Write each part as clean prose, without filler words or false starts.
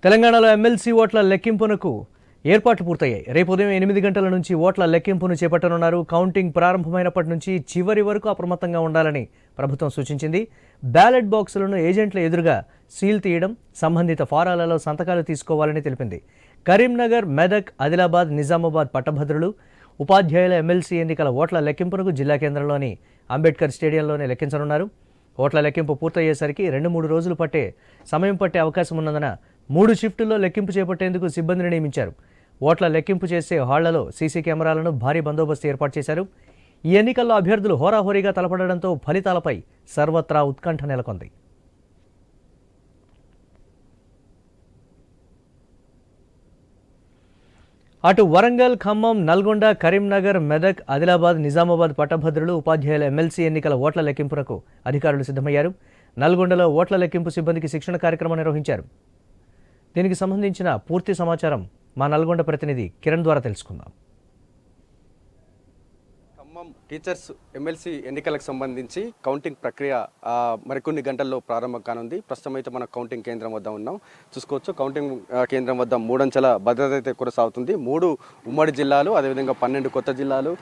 తెలంగాణలో ఎమ్మెల్సీ ఓట్ల లెక్కింపునకు ఏర్పాట్లు పూర్తయ్యాయి. రేపు ఉదయం 8 గంటల నుంచి ఓట్ల లెక్కింపును చేపట్టనున్నారు. కౌంటింగ్ ప్రారంభమైనప్పటి నుంచి చివరి వరకు అప్రమత్తంగా ఉండాలని ప్రభుత్వం సూచించింది. బ్యాలెట్ బాక్సులను ఏజెంట్ల ఎదురుగా సీల్ తీయడం, సంబంధిత ఫారాలలో సంతకాలు తీసుకోవాలని తెలిపింది. కరీంనగర్, మెదక్, ఆదిలాబాద్, నిజామాబాద్ పట్టభద్రులు, ఉపాధ్యాయుల ఎమ్మెల్సీ ఎన్నికల ఓట్ల లెక్కింపునకు జిల్లా కేంద్రంలోని అంబేద్కర్ స్టేడియంలోనే లెక్కించనున్నారు. ఓట్ల లెక్కింపు పూర్తయ్యేసరికి 2-3 రోజులు సమయం పట్టే అవకాశం ఉన్నందున 3 షిఫ్టుల్లో లెక్కింపు చేపట్టేందుకు సిబ్బందిని నియమించారు. ఓట్ల లెక్కింపు చేసే హాళ్లలో సీసీ కెమెరాలను భారీ బందోబస్తు ఏర్పాటు చేశారు. ఈ ఎన్నికల్లో అభ్యర్థులు హోరాహోరీగా తలపడడంతో ఫలితాలపై సర్వత్రా ఉత్కంఠ నెలకొంది. అటు వరంగల్, ఖమ్మం, నల్గొండ, కరీంనగర్, మెదక్, ఆదిలాబాద్, నిజామాబాద్ పట్టభద్రులు, ఉపాధ్యాయుల ఎమ్మెల్సీ ఎన్నికల ఓట్ల లెక్కింపునకు అధికారులు సిద్ధమయ్యారు. నల్గొండలో ఓట్ల లెక్కింపు సిబ్బందికి శిక్షణ కార్యక్రమం నిర్వహించారు. దీనికి సంబంధించిన పూర్తి సమాచారం మా నల్గొండ ప్రతినిధి కిరణ్ ద్వారా తెలుసుకుందాం. ఖమ్మం టీచర్స్ ఎమ్మెల్సీ ఎన్నికలకు సంబంధించి కౌంటింగ్ ప్రక్రియ మరికొన్ని గంటల్లో ప్రారంభం కానుంది. ప్రస్తుతం అయితే మన కౌంటింగ్ కేంద్రం వద్ద ఉన్నాం. చూసుకోవచ్చు, కౌంటింగ్ కేంద్రం వద్ద 3 అంచెల భద్రత అయితే కొనసాగుతుంది. 3 ఉమ్మడి జిల్లాలు, అదేవిధంగా 12 కొత్త జిల్లాలు,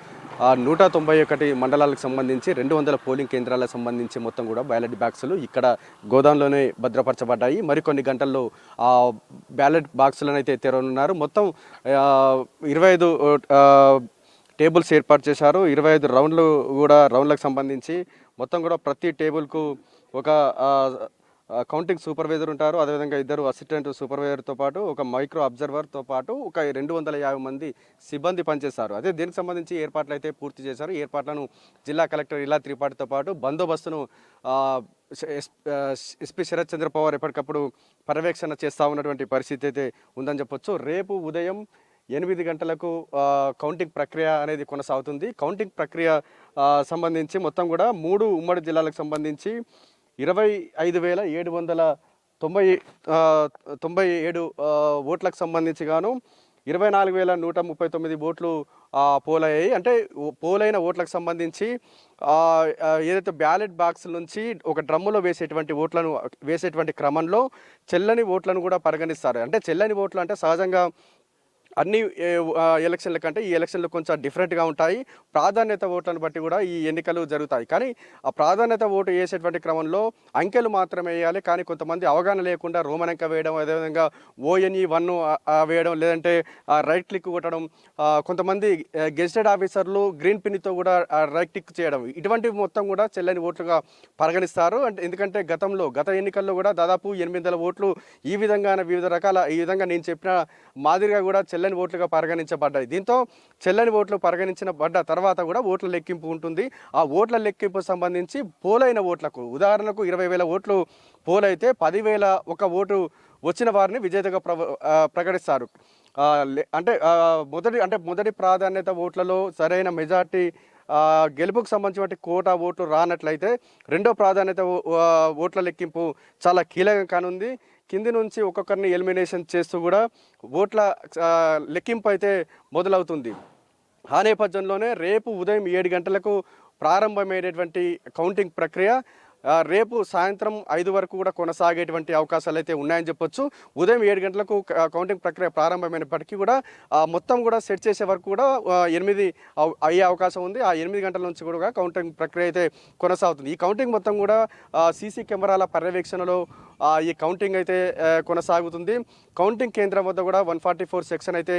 191 మండలాలకు సంబంధించి 200 పోలింగ్ కేంద్రాలకు సంబంధించి మొత్తం కూడా బ్యాలెట్ బాక్సులు ఇక్కడ గోదాంలోనే భద్రపరచబడ్డాయి. మరికొన్ని గంటల్లో బ్యాలెట్ బాక్సులను అయితే తెరవనున్నారు. మొత్తం 25 టేబుల్స్ ఏర్పాటు చేశారు. 25 రౌండ్లకు సంబంధించి మొత్తం కూడా ప్రతి టేబుల్కు ఒక కౌంటింగ్ సూపర్వైజర్ ఉంటారు. అదేవిధంగా 2 అసిస్టెంట్ సూపర్వైజర్తో పాటు ఒక మైక్రో అబ్జర్వర్తో పాటు ఒక 250 మంది సిబ్బంది పనిచేస్తారు. అదే దీనికి సంబంధించి ఏర్పాట్లు అయితే పూర్తి చేశారు. ఏర్పాట్లను జిల్లా కలెక్టర్ ఇలా త్రిపాఠితో పాటు బందోబస్తును ఎస్పీ శరత్ చంద్ర పవార్ ఎప్పటికప్పుడు పర్యవేక్షణ చేస్తూ ఉన్నటువంటి పరిస్థితి అయితే ఉందని చెప్పొచ్చు. రేపు ఉదయం 8 గంటలకు కౌంటింగ్ ప్రక్రియ అనేది కొనసాగుతుంది. కౌంటింగ్ ప్రక్రియ సంబంధించి మొత్తం కూడా 3 ఉమ్మడి జిల్లాలకు సంబంధించి 25,597 ఓట్లకు సంబంధించి గాను 24,139 ఓట్లు పోలయ్యాయి. అంటే పోలైన ఓట్లకు సంబంధించి ఏదైతే బ్యాలెట్ బాక్స్ నుంచి ఒక డ్రమ్ములో వేసేటువంటి క్రమంలో చెల్లని ఓట్లను కూడా పరిగణిస్తారు. అంటే చెల్లని ఓట్లు అంటే సహజంగా అన్ని ఎలక్షన్ల కంటే ఈ ఎలక్షన్లు కొంచెం డిఫరెంట్గా ఉంటాయి. ప్రాధాన్యత ఓట్లను బట్టి కూడా ఈ ఎన్నికలు జరుగుతాయి. కానీ ఆ ప్రాధాన్యత ఓటు వేసేటువంటి క్రమంలో అంకెలు మాత్రమే వేయాలి. కానీ కొంతమంది అవగాహన లేకుండా రోమన్ అంక వేయడం, అదేవిధంగా ONE1 వేయడం, లేదంటే రైట్ క్లిక్ కొట్టడం, కొంతమంది గెజిటెడ్ ఆఫీసర్లు గ్రీన్ పిన్తో కూడా రైట్ క్లిక్ చేయడం, ఇటువంటివి మొత్తం కూడా చెల్లని ఓట్లుగా పరిగణిస్తారు. అంటే ఎందుకంటే గత ఎన్నికల్లో కూడా దాదాపు 800 ఓట్లు ఈ విధంగా నేను చెప్పిన మాదిరిగా కూడా చెల్లని ఓట్లుగా పరిగణించబడ్డాయి. దీంతో చెల్లని ఓట్లు పరిగణించబడ్డ తర్వాత కూడా ఓట్ల లెక్కింపు ఉంటుంది. ఆ ఓట్ల లెక్కింపు సంబంధించి పోలైన ఓట్లకు, ఉదాహరణకు 20,000 ఓట్లు పోలైతే 10,001 ఓటు వచ్చిన వారిని విజేతగా ప్రకటిస్తారు. మొదటి ప్రాధాన్యత ఓట్లలో సరైన మెజార్టీ గెలుపుకు సంబంధించిన కోటా ఓట్లు రానట్లయితే రెండో ప్రాధాన్యత ఓట్ల లెక్కింపు చాలా కీలకం కానుంది. కింది నుంచి ఒక్కొక్కరిని ఎలిమినేషన్ చేస్తూ కూడా ఓట్ల లెక్కింపు అయితే మొదలవుతుంది. ఆ నేపథ్యంలోనే రేపు ఉదయం 7 గంటలకు ప్రారంభమయ్యేటువంటి కౌంటింగ్ ప్రక్రియ రేపు సాయంత్రం 5 వరకు కూడా కొనసాగేటువంటి అవకాశాలు అయితే ఉన్నాయని చెప్పొచ్చు. ఉదయం 7 గంటలకు కౌంటింగ్ ప్రక్రియ ప్రారంభమైనప్పటికీ కూడా మొత్తం కూడా సెట్ చేసే వరకు కూడా 8 అయ్యే అవకాశం ఉంది. ఆ 8 గంటల నుంచి కూడా కౌంటింగ్ ప్రక్రియ అయితే కొనసాగుతుంది. ఈ కౌంటింగ్ మొత్తం కూడా సీసీ కెమెరాల పర్యవేక్షణలో ఈ కౌంటింగ్ అయితే కొనసాగుతుంది. కౌంటింగ్ కేంద్రం వద్ద కూడా 144 సెక్షన్ అయితే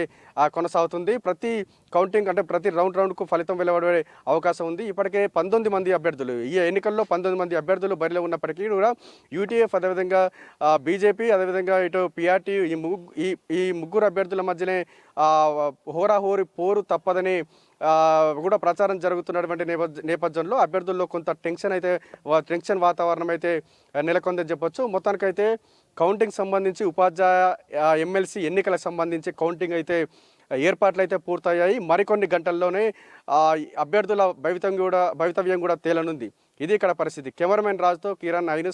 కొనసాగుతుంది. ప్రతి కౌంటింగ్ అంటే ప్రతి రౌండ్కు ఫలితం వెలువడే అవకాశం ఉంది. ఇప్పటికే 19 మంది అభ్యర్థులు, ఈ ఎన్నికల్లో 19 మంది అభ్యర్థులు బరిలో ఉన్నప్పటికీ కూడా యూటీఎఫ్, అదేవిధంగా బీజేపీ, అదేవిధంగా ఇటు PRT ఈ ముగ్గురు అభ్యర్థుల మధ్యనే హోరాహోరీ పోరు తప్పదని కూడా ప్రచారం జరుగుతున్నటువంటి నేపథ్యంలో అభ్యర్థుల్లో కొంత టెన్షన్ వాతావరణం అయితే నెలకొందని చెప్పొచ్చు. మొత్తానికైతే కౌంటింగ్ సంబంధించి ఉపాధ్యాయ ఎమ్మెల్సీ ఎన్నికలకు సంబంధించి కౌంటింగ్ అయితే ఏర్పాట్లు అయితే పూర్తయ్యాయి. మరికొన్ని గంటల్లోనే అభ్యర్థుల భవితవ్యం కూడా తేలనుంది. ఇది ఇక్కడ పరిస్థితి. కెమెరామెన్ రాజుతో కిరణ్,